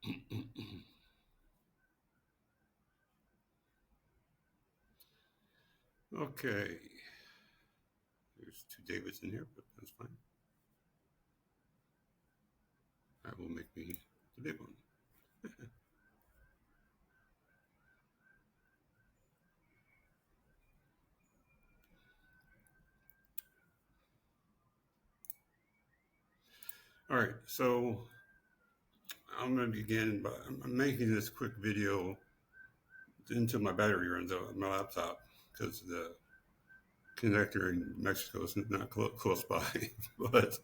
Okay, there's two Davids in here, but that's fine. That will make me the big one. All right, so I'm going to begin by I'm making this quick video until my battery runs out on my laptop because the connector in Mexico is not close by. But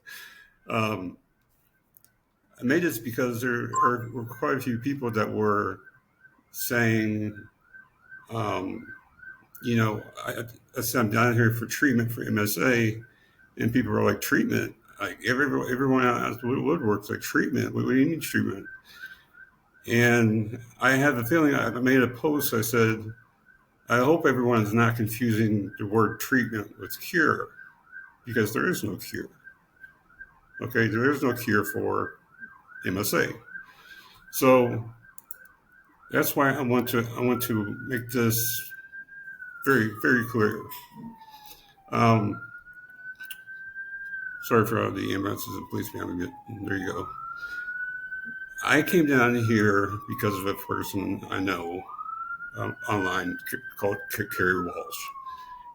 um, I made this because were quite a few people that were saying, um, I said I'm down here for treatment for MSA, and people were like, treatment? Like everyone out the woodworks like treatment. We need treatment. And I have a feeling I made a post. I said, I hope everyone is not confusing the word treatment with cure because there is no cure. Okay, there is no cure for MSA. So that's why I want to make this very very clear. Um, Sorry for all the ambulances and police behind me. There you go. I came down here because of a person I know online called Carrie Walsh.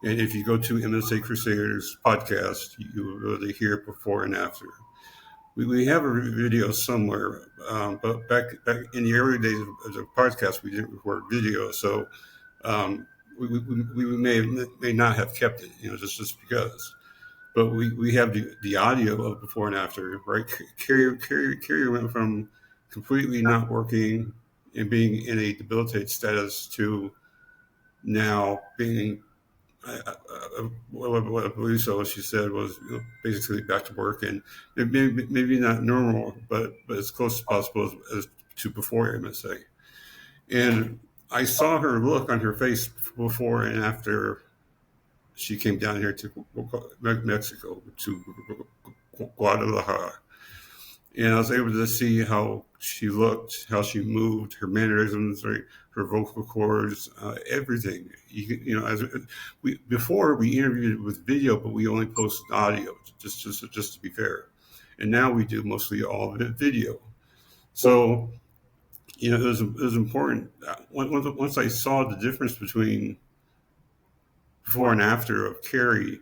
And if you go to MSA Crusaders podcast, you will really hear before and after. We have a video somewhere, but back in the early days of the podcast, we didn't record video, so um, we may not have kept it, just because. But we have the audio of before and after, right? Carrie went from completely not working and being in a debilitated status to now being, what I believe so, what she said was basically back to work and maybe not normal, but as close as possible as to before MSA. And I saw her look on her face before and after she came down here to Mexico, to Guadalajara. And I was able to see how she looked, how she moved, her mannerisms, right, her vocal cords, everything. Before we interviewed with video, but we only posted audio, just to be fair. And now we do mostly all of it video. So, it was important. Once I saw the difference between before and after of Carrie,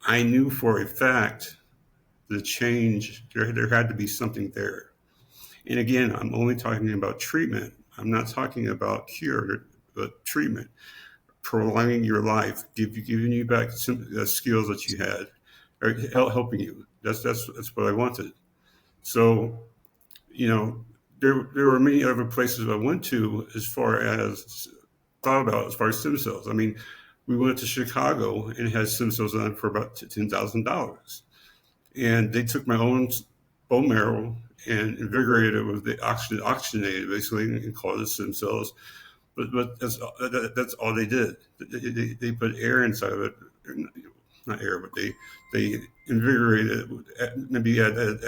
I knew for a fact the change, there had to be something there. And again, I'm only talking about treatment. I'm not talking about cure, but treatment, prolonging your life, giving you back some skills that you had, or helping you. That's what I wanted. So, there were many other places I went to as far as stem cells. I mean, we went to Chicago and had stem cells done for about $10,000. And they took my own bone marrow and invigorated it with the oxygenated basically and called it stem cells. But that's all they did. They put air inside of it, not air, but they invigorated it, maybe added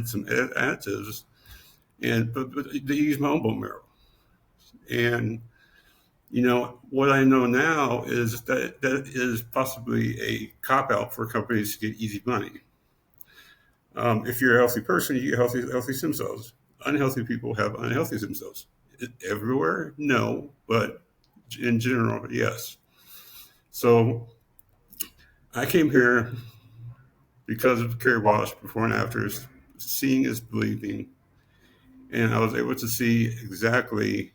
some additives, but they used my own bone marrow. And what I know now is that is possibly a cop out for companies to get easy money. If you're a healthy person, you get healthy stem cells. Unhealthy people have unhealthy stem cells. Everywhere, no, but in general, yes. So I came here because of Carrie Walsh before and after. Seeing is believing, and I was able to see exactly,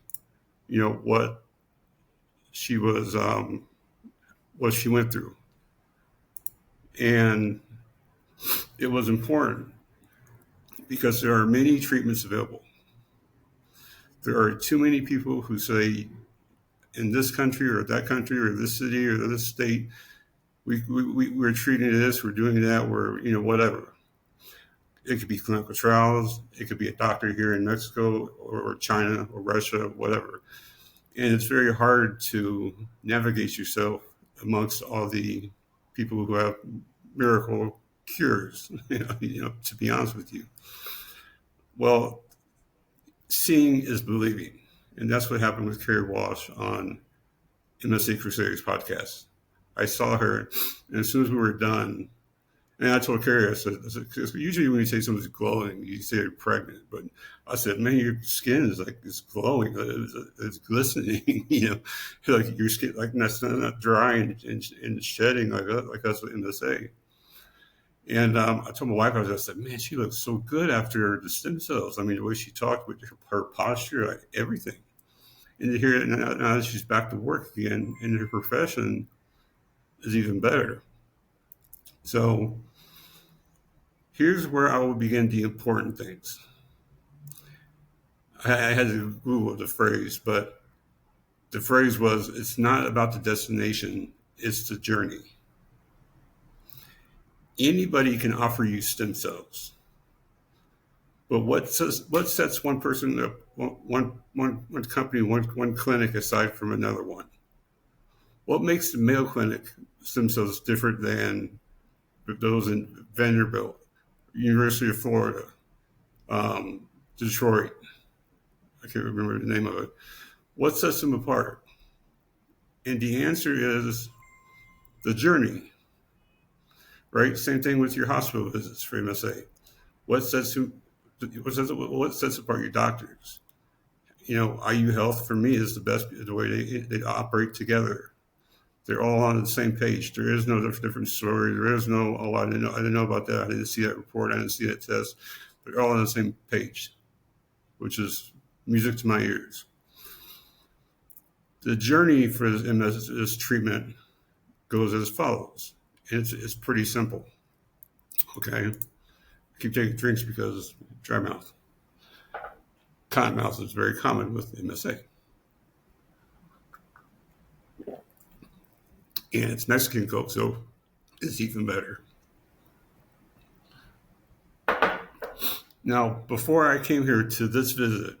what she was, what she went through, and it was important because there are many treatments available. There are too many people who say in this country or that country or this city or this state, we're treating this, we're doing that, we're, whatever. It could be clinical trials. It could be a doctor here in Mexico or China or Russia, whatever. And it's very hard to navigate yourself amongst all the people who have miracle cures, to be honest with you. Well, seeing is believing. And that's what happened with Carrie Walsh on MSA Crusaders podcast. I saw her, and as soon as we were done, and I told Carrie, I said, usually when you say something's glowing, you say you're pregnant. But I said, man, your skin is like, it's glowing. It's glistening, like your skin, like that's not dry and shedding like us with MSA. And I told my wife, I said, man, she looks so good after the stem cells. I mean, the way she talked, with her posture, like everything. And to hear it now that she's back to work again in her profession is even better. So here's where I will begin the important things. I had to Google the phrase, but the phrase was, it's not about the destination, it's the journey. Anybody can offer you stem cells. But what sets one person up, one company, one clinic aside from another one? What makes the Mayo Clinic stem cells different than those in Vanderbilt, University of Florida, Detroit? I can't remember the name of it. What sets them apart? And the answer is the journey, right? Same thing with your hospital visits for MSA. What sets apart your doctors? IU Health for me is the best, the way they operate together. They're all on the same page. There is no different story. There is no, I didn't know about that. I didn't see that report. I didn't see that test. They're all on the same page, which is music to my ears. The journey for this treatment goes as follows. It's pretty simple. Okay. I keep taking drinks because dry mouth. Cotton mouth is very common with MSA. And it's Mexican Coke, so it's even better. Now, before I came here to this visit,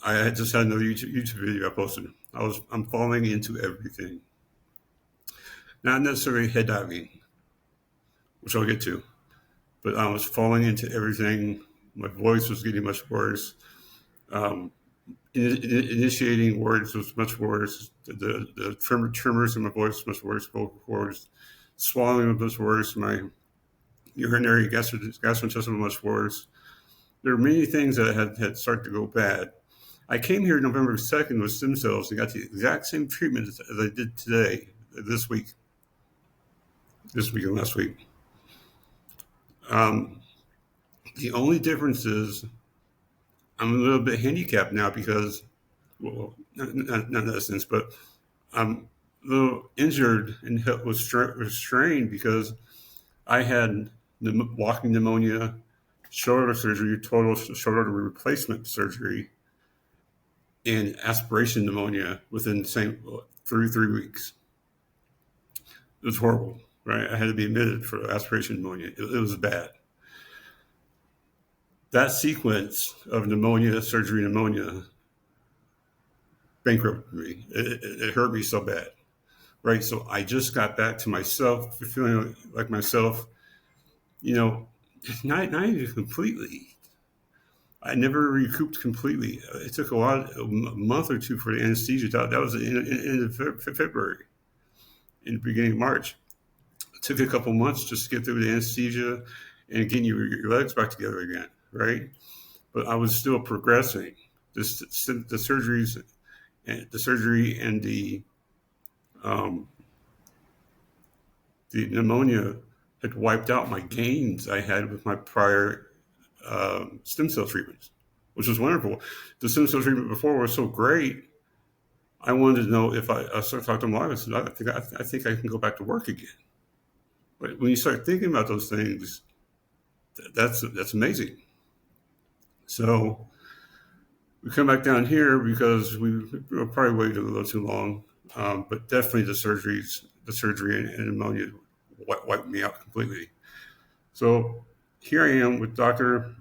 I had just had another YouTube video I posted. I'm falling into everything. Not necessarily head diving, which I'll get to, but I was falling into everything. My voice was getting much worse. Initiating words was much worse. The tremors in my voice was much worse. Vocal cords, swallowing was worse. My urinary gastrointestinal was much worse. There are many things that had started to go bad. I came here November 2nd with stem cells and got the exact same treatment as I did this week and last week. The only difference is I'm a little bit handicapped now because, well, not in that sense, but I'm a little injured and was strained because I had walking pneumonia, shoulder surgery, total shoulder replacement surgery, and aspiration pneumonia within the same 3 weeks. It was horrible, right? I had to be admitted for aspiration pneumonia. It was bad. That sequence of surgery, pneumonia, bankrupted me. It hurt me so bad, right? So I just got back to myself, feeling like myself, not even completely. I never recouped completely. It took a month or two for the anesthesia. That was in February, in the beginning of March. It took a couple months just to get through the anesthesia and getting your legs back together again, right? But I was still progressing. The surgery and the pneumonia had wiped out my gains I had with my prior stem cell treatments, which was wonderful. The stem cell treatment before was so great. I wanted to know if I started talking to my wife. I said, I think I can go back to work again. But when you start thinking about those things, that's amazing. So we come back down here because we probably waited a little too long, but definitely the surgery and pneumonia wiped me out completely. So here I am with Dr.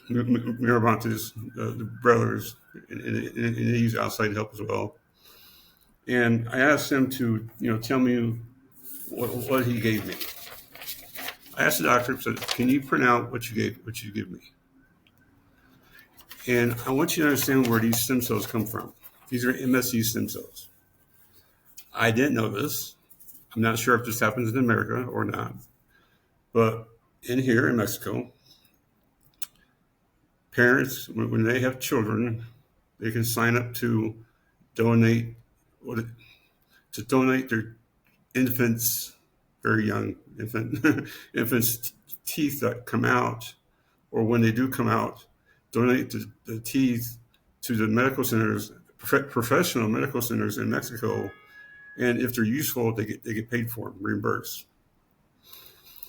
Miramontes, the brothers, and they use outside help as well. And I asked him to, tell me what he gave me. I asked the doctor, I said, can you print out what you give me? And I want you to understand where these stem cells come from. These are MSC stem cells. I didn't know this. I'm not sure if this happens in America or not. But here in Mexico, parents, when they have children, they can sign up to donate their infants, very young infants' teeth that come out, or when they do come out, donate the teeth to the medical centers, professional medical centers in Mexico, and if they're useful, they get paid for them, reimbursed.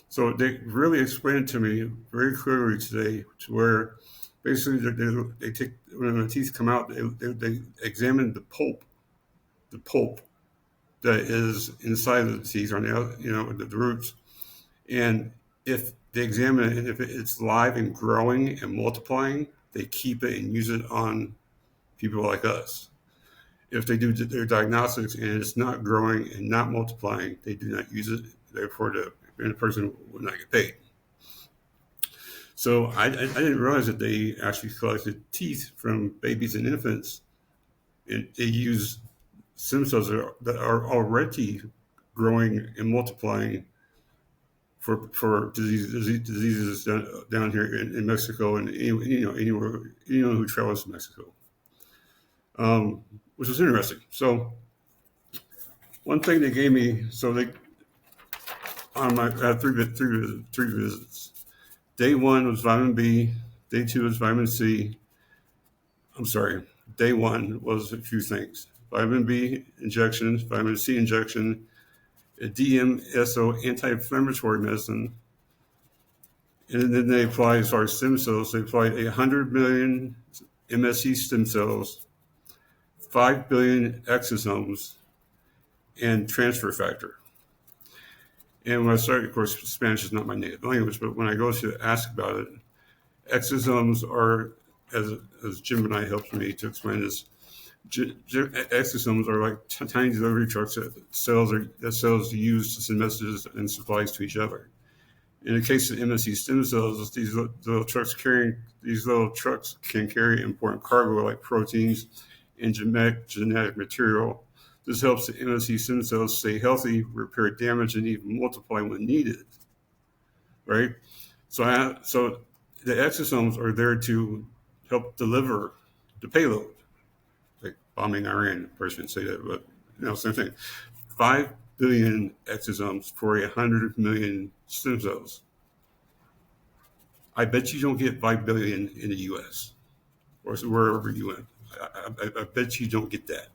So they really explained to me very clearly today, to where basically they take, when the teeth come out, they examine the pulp that is inside of the teeth, on the roots, and if they examine it, and if it's live and growing and multiplying, they keep it and use it on people like us. If they do their diagnostics and it's not growing and not multiplying, they do not use it. Therefore, the person would not get paid. So I didn't realize that they actually collected teeth from babies and infants, and they use stem cells that are already growing and multiplying for diseases down here in Mexico, and anywhere, anyone who travels to Mexico, which was interesting. So one thing they gave me, I had three visits. Day one was vitamin B. Day two was vitamin C. Day one was a few things: vitamin B injections, vitamin C injection, a DMSO anti-inflammatory medicine, and then they applied, as far as stem cells, they applied 100 million MSC stem cells, 5 billion exosomes, and transfer factor. And when I started, of course, Spanish is not my native language, but when I go to ask about it, exosomes are, as Jim and I helped me to explain this, exosomes are like tiny delivery trucks that cells use to send messages and supplies to each other. In the case of MSC stem cells, these little trucks can carry important cargo like proteins and genetic material. This helps the MSC stem cells stay healthy, repair damage, and even multiply when needed. Right? So the exosomes are there to help deliver the payload. Like bombing Iran, a person would say that, but same thing. 5 billion exosomes for 100 million stem cells. I bet you don't get 5 billion in the U.S. or wherever you went. I bet you don't get that.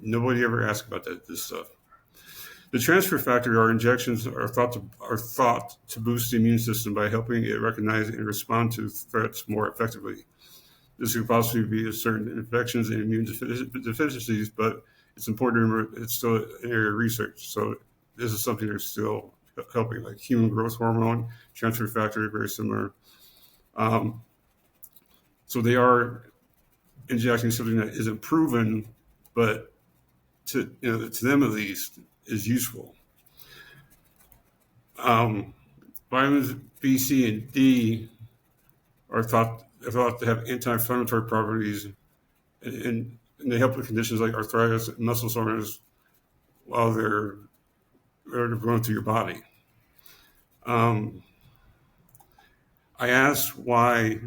Nobody ever asked about this stuff. The transfer factor, our injections are thought to boost the immune system by helping it recognize and respond to threats more effectively. This could possibly be certain infections and immune deficiencies, but it's important to remember it's still an area of research. So this is something that's still helping, like human growth hormone, transfer factor, very similar. So they are injecting something that isn't proven, but to them at least is useful. Vitamins B, C, and D are thought to have anti-inflammatory properties, and they help with conditions like arthritis and muscle soreness while they're going through your body. I asked why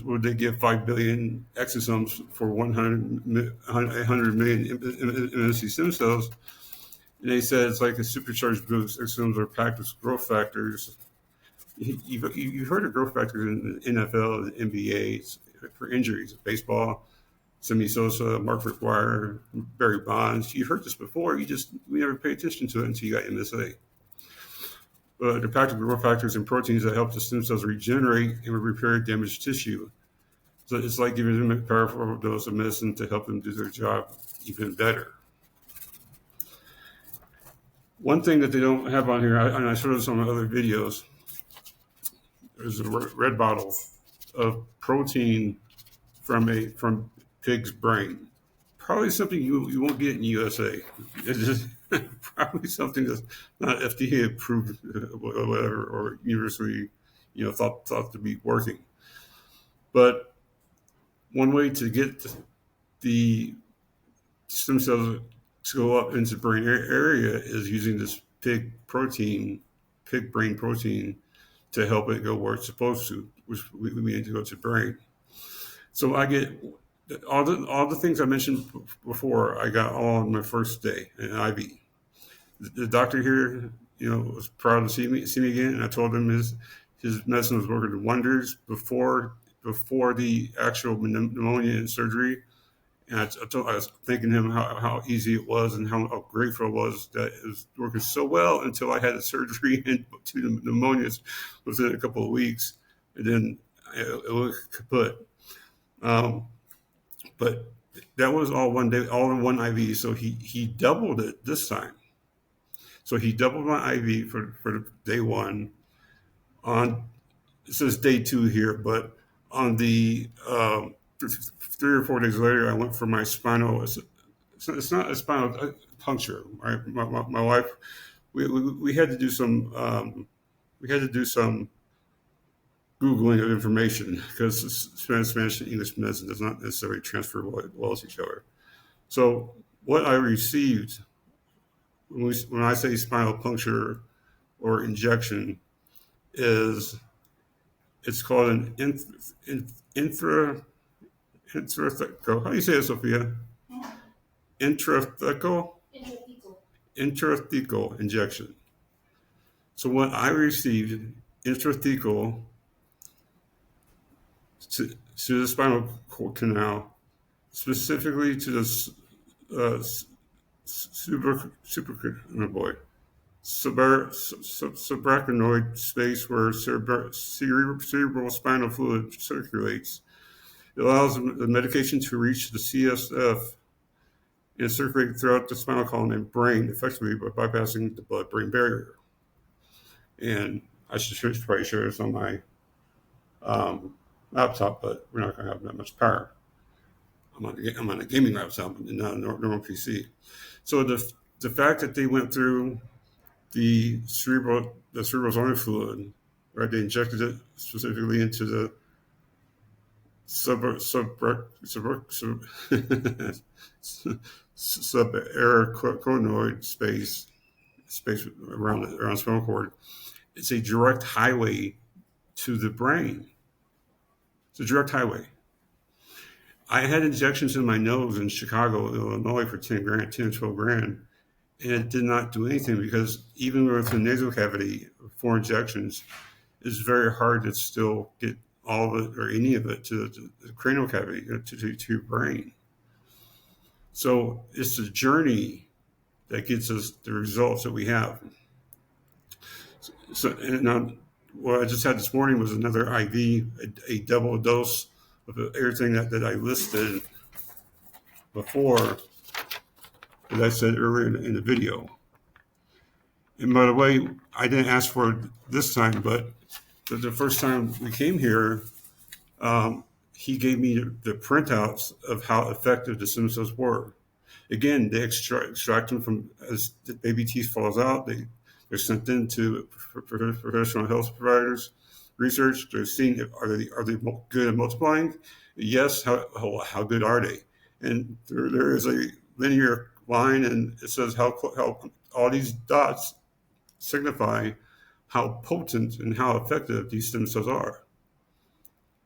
would they give 5 billion exosomes for 100 million MSC stem cells? And they said it's like a supercharged boost. Exosomes are packed with growth factors. You've heard of growth factors in the NFL and NBA for injuries. Baseball, Sammy Sosa, Mark McGwire, Barry Bonds. You've heard this before. We never pay attention to it until you got MSA. They're packed with growth factors and proteins that help the stem cells regenerate and repair damaged tissue. So it's like giving them a powerful dose of medicine to help them do their job even better. One thing that they don't have on here, and I showed this on other videos, there's a red bottle of protein from pig's brain. Probably something you won't get in the USA. Probably something that's not FDA approved, or whatever, or universally, thought to be working. But one way to get the stem cells to go up into the brain area is using this pig brain protein, to help it go where it's supposed to, which we need to go to the brain. So I get all the things I mentioned before. I got all on my first day in IV. The doctor here, was proud to see me again, and I told him his medicine was working wonders before the actual pneumonia and surgery. And I was thanking him how easy it was, and how grateful I was that it was working so well, until I had the surgery and two pneumonias within a couple of weeks, and then it was kaput. But that was all one day, all in one IV. So he doubled it this time. So he doubled my IV for day one. It says day 2 here, but on the 3 or 4 days later, I went for my spinal. It's not a spinal puncture, right? My wife, we had to do some Googling of information, because Spanish and English medicine does not necessarily transfer well as each other. So what I received, when I say spinal puncture or injection, it's called an intrathecal. How do you say it, Sophia? Intrathecal? Intrathecal injection. So what I received, intrathecal, to the spinal cord canal, specifically to the subarachnoid space, where cerebral spinal fluid circulates. It allows the medication to reach the CSF and circulate throughout the spinal column and brain effectively by bypassing the blood-brain barrier. And I should probably share this on my laptop, but we're not going to have that much power. I'm on a gaming laptop and not a normal PC. So the fact that they went through the cerebral spinal fluid, right? They injected it specifically into the subarachnoid space around the spinal cord. It's a direct highway to the brain. It's a direct highway. I had injections in my nose in Chicago, Illinois, for 10 or 12 grand, and it did not do anything, because even with the nasal cavity, 4 injections, it's very hard to still get all of it or any of it to the cranial cavity, to your brain. So it's a journey that gets us the results that we have. So, and now, what I just had this morning was another IV, a double dose of everything that I listed before, as I said earlier in the video. And by the way, I didn't ask for it this time, but the first time we came here, he gave me the printouts of how effective the stem cells were. Again, they extract them from, as the baby teeth falls out, they're sent in to professional health providers. Research, they're seeing, are they good at multiplying? Yes. How good are they? And there is a linear line, and it says how all these dots signify how potent and how effective these stem cells are.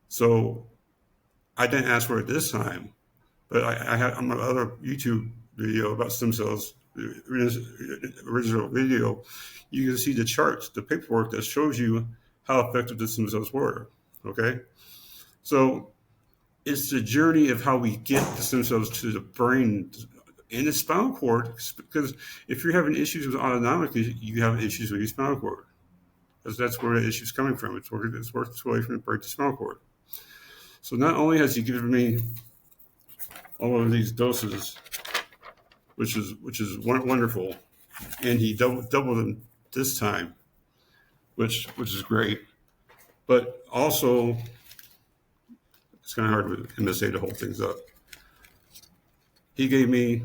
So I didn't ask for it this time, but I had on my other YouTube video about stem cells, the original video, you can see the charts, the paperwork that shows you how effective the stem cells were. Okay, so it's the journey of how we get the stem cells to the brain and the spinal cord, because if you're having issues with autonomic, you have issues with your spinal cord, because that's where the issue is coming from. It's worked its way from the brain to spinal cord. So not only has he given me all of these doses, which is wonderful, and he doubled them this time, which is great, but also it's kind of hard with MSA to hold things up. He gave me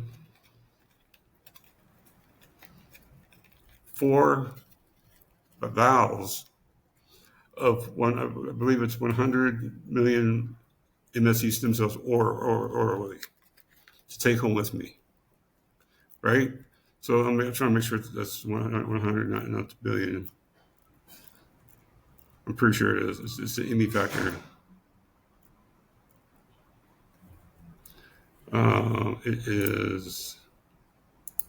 4 vials of I believe it's 100 million MSC stem cells orally to take home with me, right? So I'm trying to make sure that's 100, not billion. I'm pretty sure it is. It's the ME factor. It is.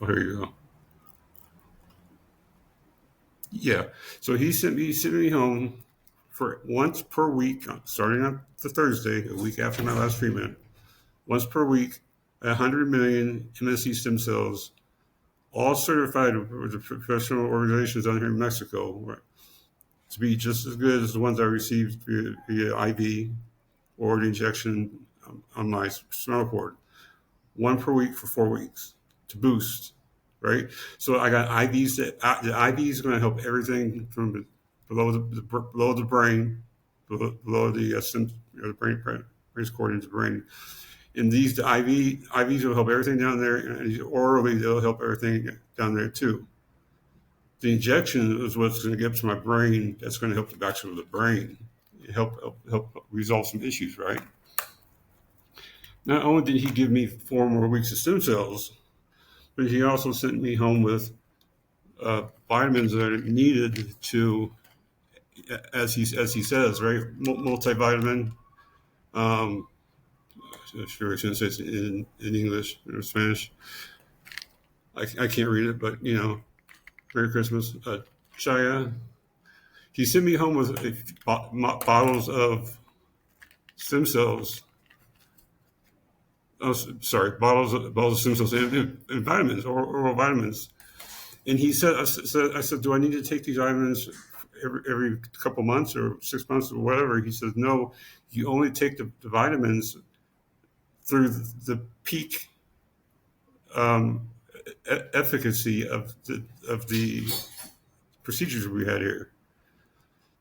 Oh, here you go. Yeah. So he sent me home for once per week, starting on the Thursday, a week after my last treatment. Once per week, 100 million MSC stem cells, all certified with the professional organizations down here in Mexico, to be just as good as the ones I received via IV or the injection on my spinal cord. One per week for 4 weeks to boost, right? So I got IVs. The IV is going to help everything from below the brain, below the brain's cord into the brain. And the IVs will help everything down there, and orally they'll help everything down there too. The injection is what's going to get to my brain. That's going to help the backside of the brain, help resolve some issues, right? Not only did he give me 4 more weeks of stem cells, but he also sent me home with vitamins that I needed to, as he says, right, multivitamin. Sure, I shouldn't say it in English or Spanish. I can't read it, but Merry Christmas. Chaya. He sent me home with bottles of stem cells. Oh, sorry, bottles of stem cells and vitamins, oral vitamins. And he said, I said, do I need to take these vitamins every couple months or 6 months or whatever? He says, no, you only take the vitamins through the peak efficacy of the procedures we had here.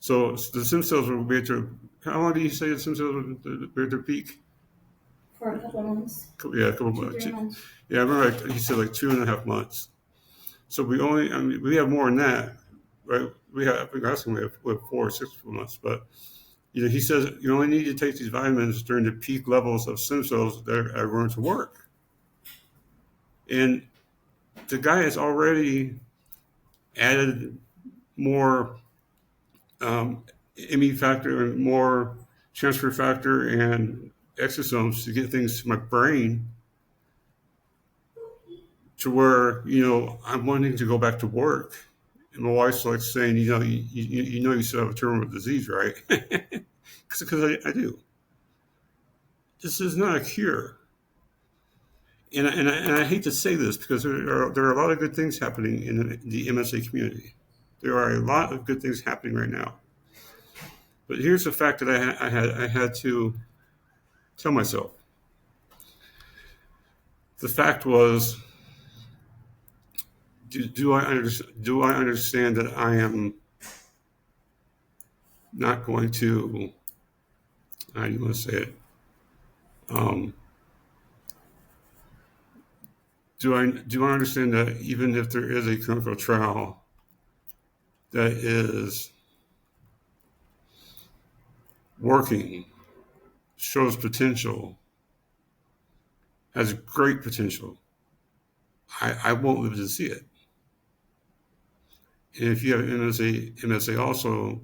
So the stem cells will be at their, how long do you say the stem cells will be at their peak? For a couple of months. Yeah, a couple of months. Yeah, I remember he said like 2.5 months. So we have more than that, right? We have 4 or 6 months, but he says you only need to take these vitamins during the peak levels of stem cells that are going to work. And the guy has already added more ME factor and more transfer factor and exosomes to get things to my brain to where, I'm wanting to go back to work. And my wife's like saying, you still have a terminal disease, right? Because I do. This is not a cure. And I hate to say this because there are a lot of good things happening in the MSA community. There are a lot of good things happening right now. But here's the fact that I had to tell myself. The fact was, do I understand that I am not going to, how do you want to say it? Do I understand that even if there is a clinical trial that is working, shows potential, has great potential, I won't live to see it. And if you have MSA also,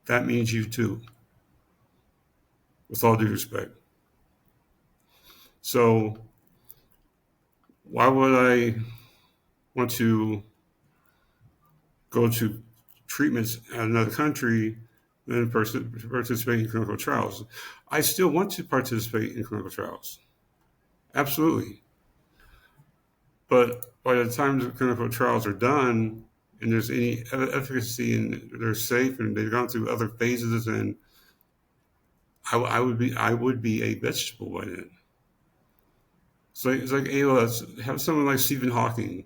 that means you too, with all due respect. So why would I want to go to treatments in another country than participate in clinical trials? I still want to participate in clinical trials. Absolutely. But by the time the clinical trials are done and there's any efficacy and they're safe and they've gone through other phases, and I would be a vegetable by then. So it's like ALS. Have someone like Stephen Hawking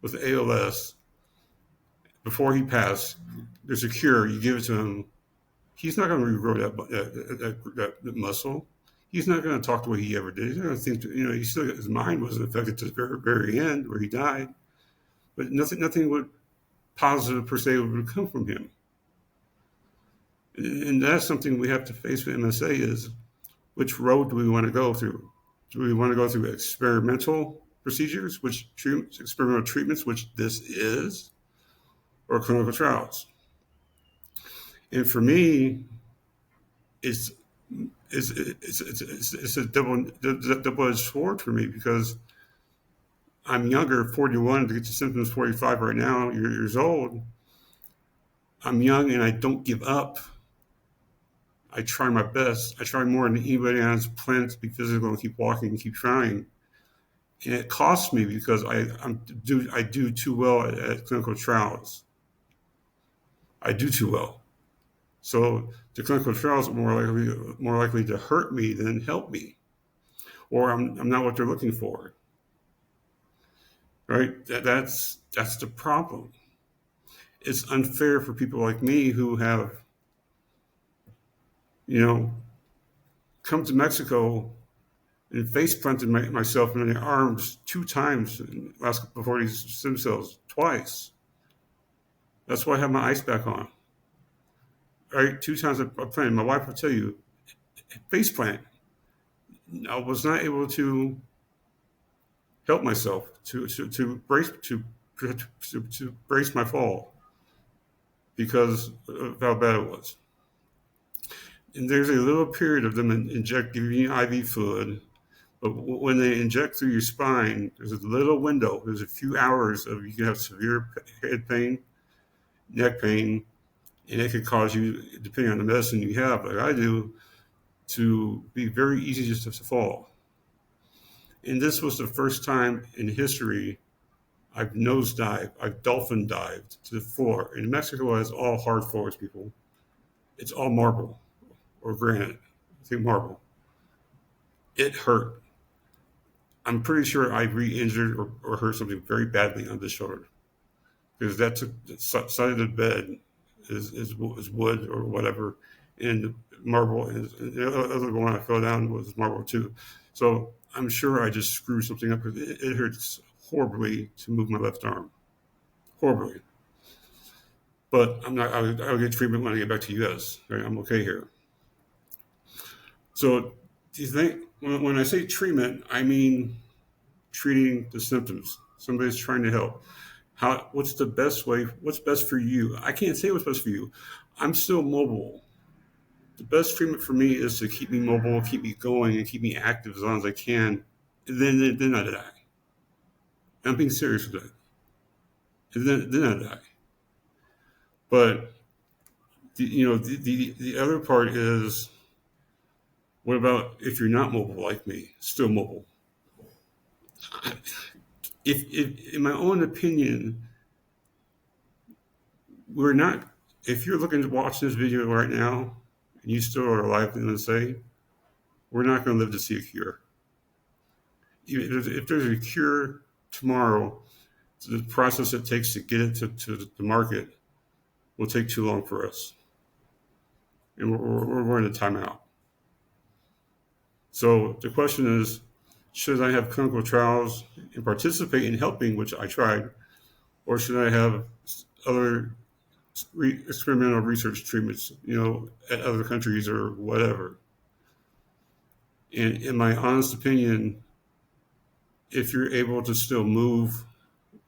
with ALS. Before he passed, there's a cure. You give it to him. He's not going to regrow that muscle. He's not going to talk the way he ever did. He's not going to think. His mind wasn't affected to the very, very end where he died. but nothing would positive per se would come from him. And that's something we have to face with MSA is which road do we want to go through? Do we want to go through experimental procedures, experimental treatments, which this is, or clinical trials? And for me, it's a double-edged sword for me because I'm younger, 41, to get to symptoms 45 right now, years old. I'm young and I don't give up. I try my best. I try more than anybody on this planet to be physical and keep walking and keep trying. And it costs me because I do too well at clinical trials. I do too well. So the clinical trials are more likely to hurt me than help me, or I'm not what they're looking for. Right? That's the problem. It's unfair for people like me who have, come to Mexico and face planted myself in the arms 2 times before these stem cells, twice. That's why I have my ice pack on. Right? 2 times I planted. My wife will tell you, face plant. I was not able to help myself to brace my fall because of how bad it was. And there's a little period of them giving you IV fluid, but when they inject through your spine, there's a little window. There's a few hours of you can have severe head pain, neck pain, and it could cause you, depending on the medicine you have, like I do, to be very easy just to fall. And this was the first time in history I've nosedived, I've dolphin dived to the floor. And Mexico has all hard floors, people. It's all marble or granite. I think marble. It hurt. I'm pretty sure I re-injured or hurt something very badly on the shoulder because that took the side of the bed is wood or whatever, and marble. And the other one I fell down was marble too. So I'm sure I just screwed something up. It hurts horribly to move my left arm, horribly. But I'm not. I'll get treatment when I get back to US. Right? I'm okay here. So do you think when I say treatment, I mean treating the symptoms? Somebody's trying to help. What's the best way? What's best for you? I can't say what's best for you. I'm still mobile. The best treatment for me is to keep me mobile, keep me going, and keep me active as long as I can. And then I die. I'm being serious with that. And then I die. But the other part is, what about if you're not mobile like me, still mobile? If in my own opinion, we're not. If you're looking to watch this video right now, and you still are alive, in MSA, we're not going to live to see a cure. If there's a cure tomorrow, the process it takes to get it to the market will take too long for us. And we're going to time out. So the question is, should I have clinical trials and participate in helping, which I tried, or should I have other experimental research treatments, at other countries or whatever? And in my honest opinion, if you're able to still move,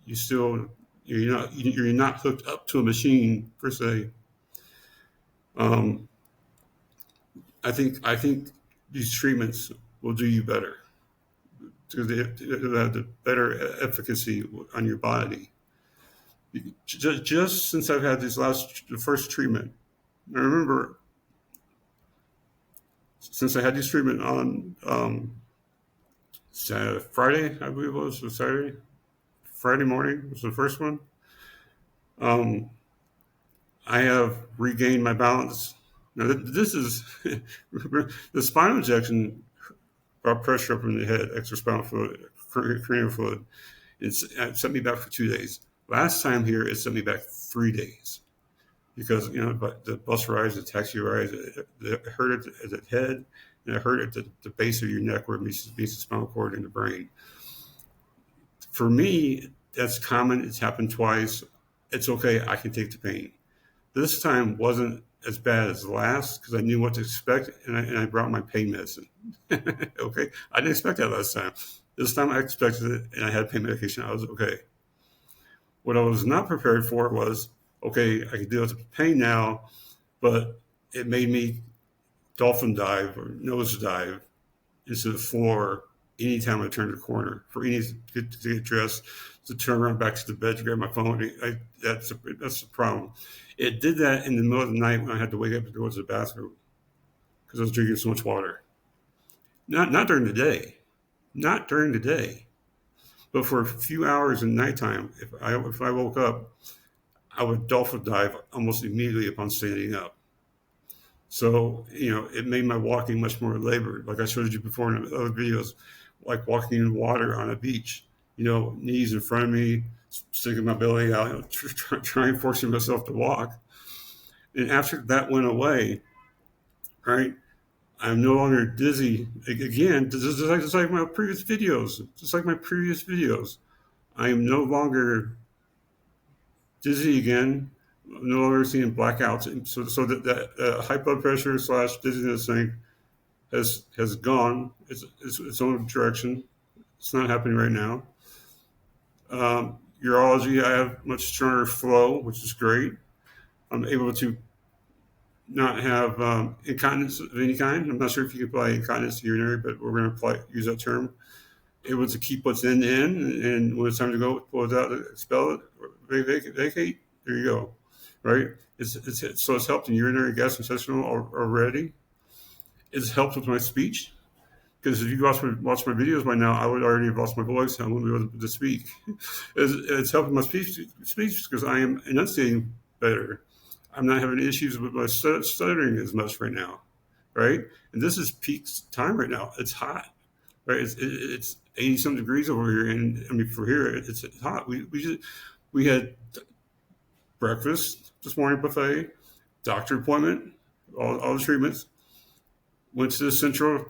you're not hooked up to a machine per se. I think these treatments will do you better because they have the better efficacy on your body. Just since I've had the first treatment, I remember since I had this treatment on Friday, I believe it was, or Saturday, Friday morning was the first one. I have regained my balance. Now, this is the spinal injection brought pressure up in the head, extra spinal fluid, cranial fluid. It sent me back for 2 days. Last time here, it sent me back 3 days because, the bus rides, the taxi rides, it hurt at the head, and it hurt at the base of your neck where it meets the spinal cord and the brain. For me, That's common. It's happened twice. It's okay. I can take the pain. This time wasn't as bad as the last because I knew what to expect, and I brought my pain medicine. Okay, I didn't expect that last time. This time I expected it, and I had pain medication. I was okay. What I was not prepared for was, okay, I can deal with the pain now, but it made me dolphin dive or nose dive into the floor anytime I turned a corner. For any to get dressed, to turn around back to the bed to grab my phone. That's the problem. It did that in the middle of the night when I had to wake up to go to the bathroom because I was drinking so much water. Not during the day, not during the day, but for a few hours in nighttime. If I woke up, I would dolphin dive almost immediately upon standing up. So, it made my walking much more labored. Like I showed you before in other videos, like walking in water on a beach, knees in front of me, sticking my belly out, trying forcing myself to walk. And after that went away, right, I'm no longer dizzy. Again, just like my previous videos, I am no longer dizzy again. I'm no longer seeing blackouts. So that high blood pressure / dizziness thing has gone. Its own direction. It's not happening right now. Urology, I have much stronger flow, which is great. I'm able to not have incontinence of any kind. I'm not sure if you can apply incontinence to urinary, but we're going to use that term. Able to keep what's in, and when it's time to go, pull it out, expel it, vacate. There you go, right? So it's helped in urinary, gastrointestinal already. It's helped with my speech because if you watch my videos by now, I would already have lost my voice. I wouldn't be able to speak. It's helping my speech because I am enunciating better. I'm not having issues with my stuttering as much right now, right? And this is peak time right now. It's hot, right? It's 80-some degrees over here, and I mean for here it's hot. We had breakfast this morning, buffet, doctor appointment, all the treatments. Went to the central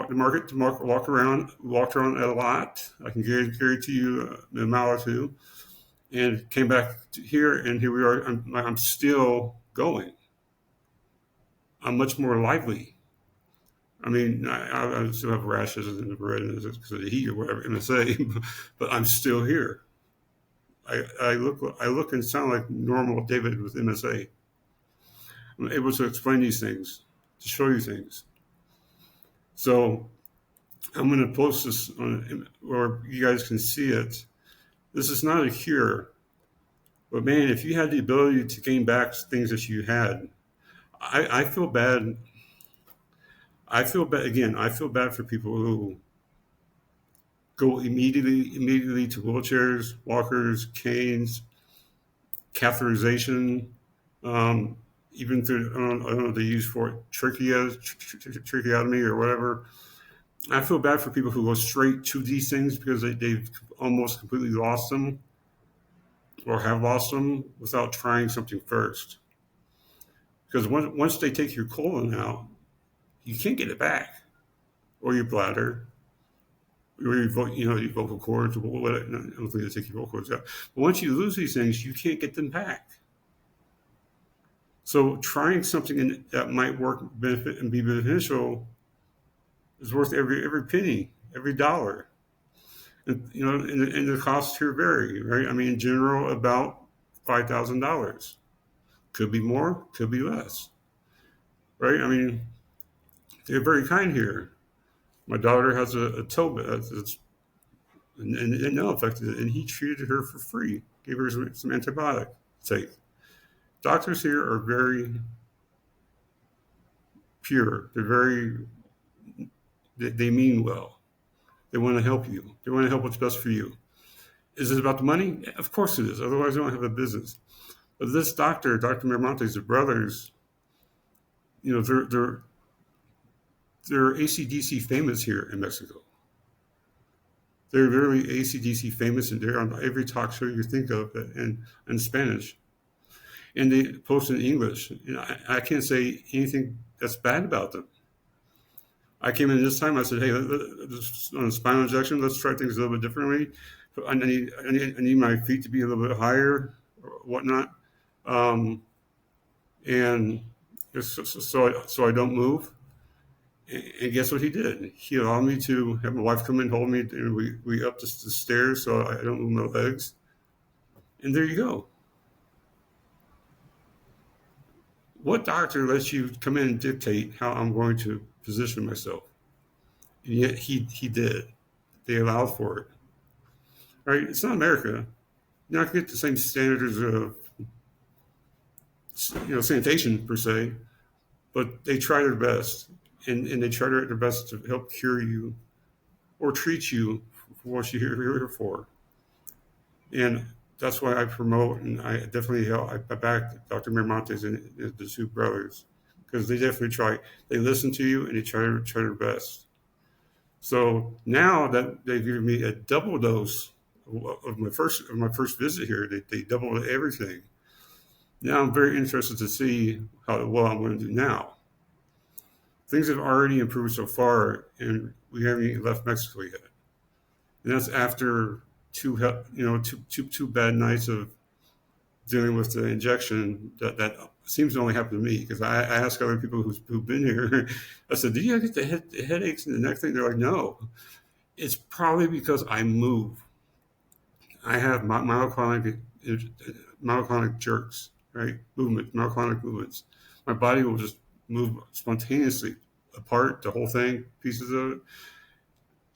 market to walk around. Walked around a lot. I can guarantee you a mile or two. And came back to here, and here we are. I'm still going. I'm much more lively. I mean, I still have rashes and the redness because of the heat or whatever, MSA, but I'm still here. I look and sound like normal David with MSA. I'm able to explain these things, to show you things. So I'm going to post this on, or you guys can see it. This is not a cure, but man, if you had the ability to gain back things that you had, I feel bad. I feel bad again. I feel bad for people who go immediately to wheelchairs, walkers, canes, catheterization, even through I don't know what they use for it, tracheotomy or whatever. I feel bad for people who go straight to these things because they've almost completely lost them or have lost them without trying something first. Because once they take your colon out, you can't get it back, or your bladder, or your vocal cords. I don't think they take your vocal cords out. But once you lose these things, you can't get them back. So trying something that might work, benefit, and be beneficial is worth every penny, every dollar. And and the costs here vary, right? I mean, in general, about $5,000. Could be more, could be less, right? I mean, they're very kind here. My daughter has a toe and nail affected, and he treated her for free, gave her some antibiotic take. Doctors here are very pure. They mean well. They want to help you. They want to help what's best for you. Is it about the money? Of course it is. Otherwise, they don't have a business. But this Dr. Miramontes, the brothers, they're AC/DC famous here in Mexico. They're literally AC/DC famous, and they're on every talk show you think of, in Spanish. And they post in English. And I can't say anything that's bad about them. I came in this time, I said, hey, on a spinal injection, let's try things a little bit differently. I need my feet to be a little bit higher or whatnot. Um, and so I don't move. And guess what he did? He allowed me to have my wife come in, hold me, and we up the stairs so I don't move my legs. And there you go. What doctor lets you come in and dictate how I'm going to position myself? And yet he did. They allowed for it. Right? It's not America. You're not going to get the same standards of sanitation per se, but they try their best, and they try their best to help cure you or treat you for what you're here for. And that's why I promote, and I definitely help. I back Dr. Miramontes and the two brothers because they definitely try. They listen to you and they try their best. So now that they've given me a double dose of my first visit here, they doubled everything. Now I'm very interested to see how well I'm going to do now. Things have already improved so far, and we haven't even left Mexico yet. And that's after two bad nights of dealing with the injection that seems to only happen to me because I ask other people who've been here. I said, "Do you get the headaches and the neck thing?" They're like, "No." It's probably because I move. I have myoclonic jerks, right? Myoclonic movements. My body will just move spontaneously apart, the whole thing, pieces of it.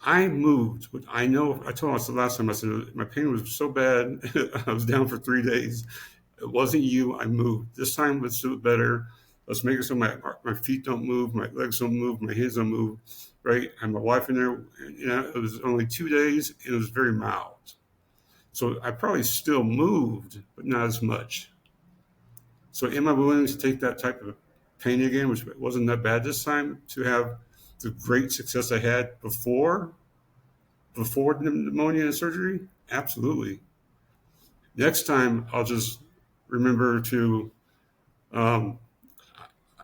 I moved, but I know, I told us the last time, I said, my pain was so bad, I was down for 3 days. It wasn't you, I moved. This time, let's do it better. Let's make it so my feet don't move, my legs don't move, my hands don't move, right? I have my wife in there. It was only 2 days, and it was very mild. So I probably still moved, but not as much. So am I willing to take that type of pain again, which wasn't that bad this time, to have the great success I had before pneumonia and surgery? Absolutely. Next time, I'll just remember to, um,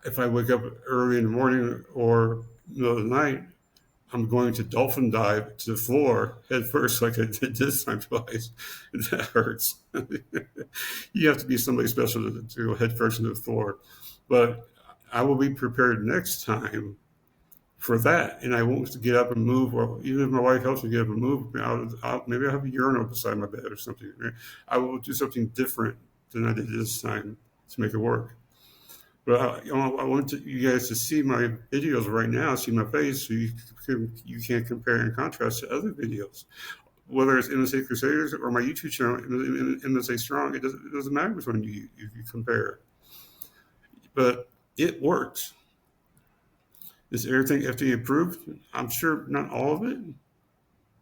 if I wake up early in the morning or middle of the night, I'm going to dolphin dive to the floor head first, like I did this time twice. That hurts. You have to be somebody special to go head first into the floor. But I will be prepared next time for that, and I won't get up and move. Or even if my wife helps me get up and move, maybe I'll have a urinal beside my bed or something. I will do something different than I did this time to make it work. But I want you guys to see my videos right now, see my face, so you can compare and contrast to other videos. Whether it's MSA Crusaders or my YouTube channel, MSA Strong, it doesn't matter which one you compare. But it works. Is everything FDA approved? I'm sure not all of it,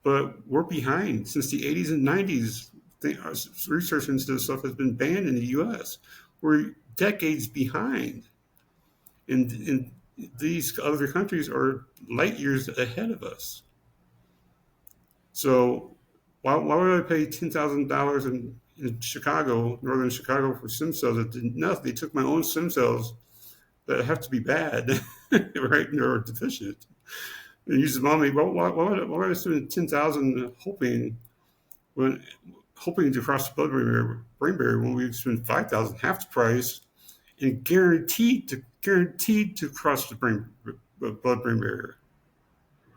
but we're behind. Since the 80s and 90s, research into this stuff has been banned in the U.S. We're decades behind. And these other countries are light years ahead of us. So why would I pay $10,000 in Chicago, northern Chicago, for stem cells that did nothing? They took my own stem cells that have to be bad, right, or deficient, and use them on me. Well, why would I spend $10,000 hoping to cross the blood-brain barrier when we spend $5,000, half the price, and guaranteed to cross the blood-brain barrier?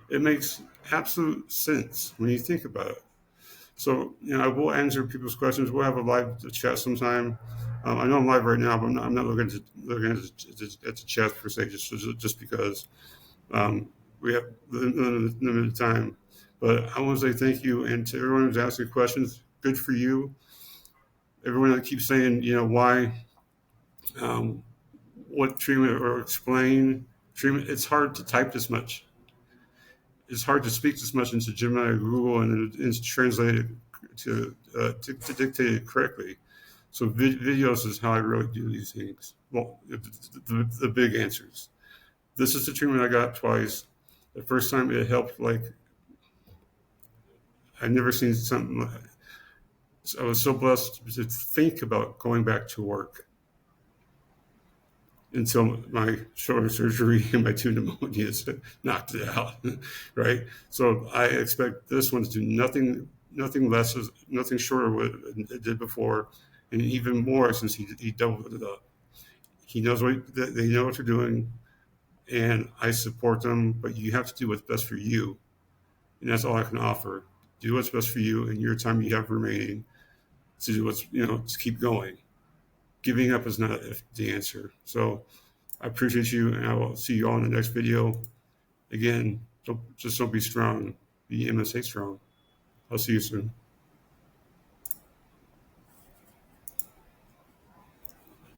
It makes absolute sense when you think about it. So, I will answer people's questions. We'll have a live chat sometime. I know I'm live right now, but I'm not looking at the chat per se, just because we have limited time. But I want to say thank you, and to everyone who's asking questions, good for you. Everyone that keeps saying, why, what treatment, or explain treatment. It's hard to type this much. It's hard to speak this much into Gemini or Google and it's translated to dictate it correctly. So videos is how I really do these things. Well, the big answers. This is the treatment I got twice. The first time it helped like I'd never seen something like it. So I was so blessed to think about going back to work until my shoulder surgery and my 2 pneumonias knocked it out, right? So I expect this one to do nothing nothing less, nothing short of what it did before, and even more since he doubled it up. He knows they know what they're doing, and I support them. But you have to do what's best for you, and that's all I can offer. Do what's best for you in your time you have remaining to do what's to keep going. Giving up is not the answer. So I appreciate you, and I will see you all in the next video. Again, don't be strong. Be MSA strong. I'll see you soon.